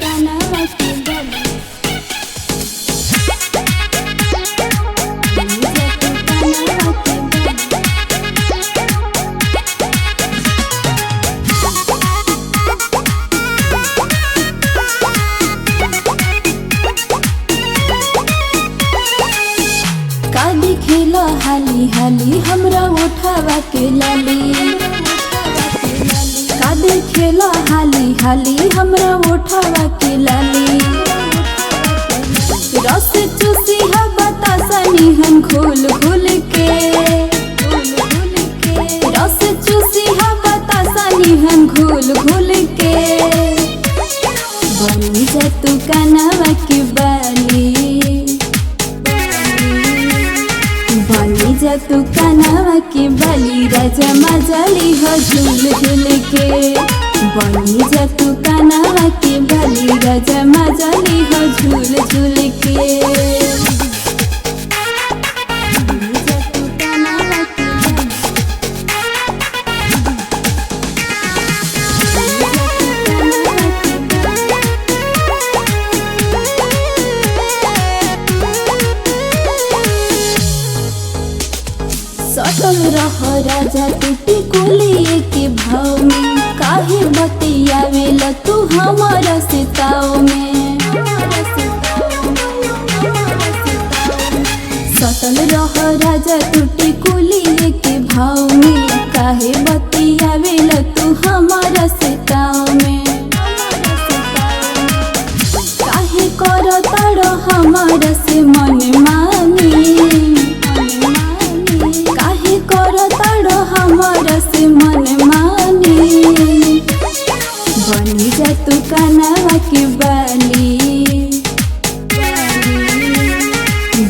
कानवा के बाली दिखेला हाली हाली हमरा उठावा के लाली का दिखेला हाली हाली हमरा उठावा के लाली रस चूसी हा बतासा निहन खोल खोल के रस चूसी हा बतासा निहन खोल खोल के बनी जा तू कानवा के बाली बनी जा तू कानवा के बाली राजा मजाली हो झूल झूल के बनी जा तू कानवा के बाली राजा मजाली हो झूल झूल के बनी जा तू कानवा के सटल रह राजा टूटी कोलिए के भाव में काहे बतियावेला तू हमारा सिताओ में सटल रह राजा टूटी कोलिए के भाव में काहे बतियावेला तू हमारा सिताओ में काहे करो तारो हमारा से मन मानी हमारा से मन मानी बनी जा तू कानवा के बाली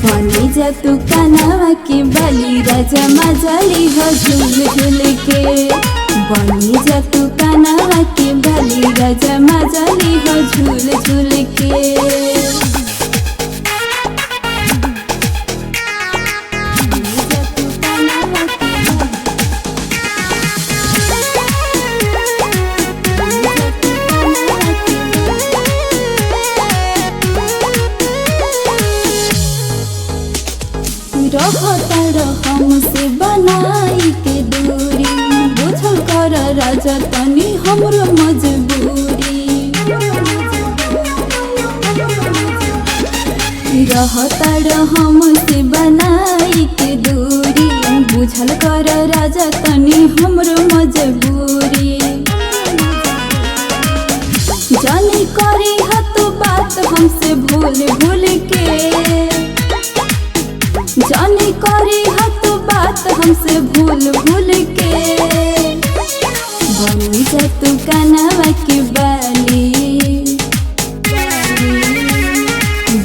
बनी जा तू कानवा के बाली राजा मजाली हो झूल झूल के बनी जा तू कानवा के बाली राजा मजाली हो झूल झूल के हमसे बनाई के दूरी बुझल कर राजा तनी हमरो मजबूरी रहतार हमसे बनाई के दूरी बुझल कर राजा तनी हमरो मजबूरी जानी करी हतु बात हमसे भूल भूल के जानी करी हतु बात हमसे भूल भूल के बनी जा तू कानवा के बाली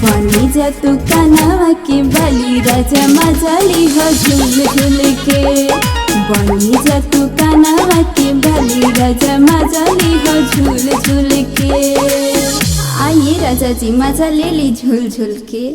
बनी जा तू कानवा के बाली राजा मजाली हो झूल झूल के बनी जा तू कानवा के बाली राजा मजाली हो झूल झूल के आइए राजा जी मजा ले ली झूल झूल के।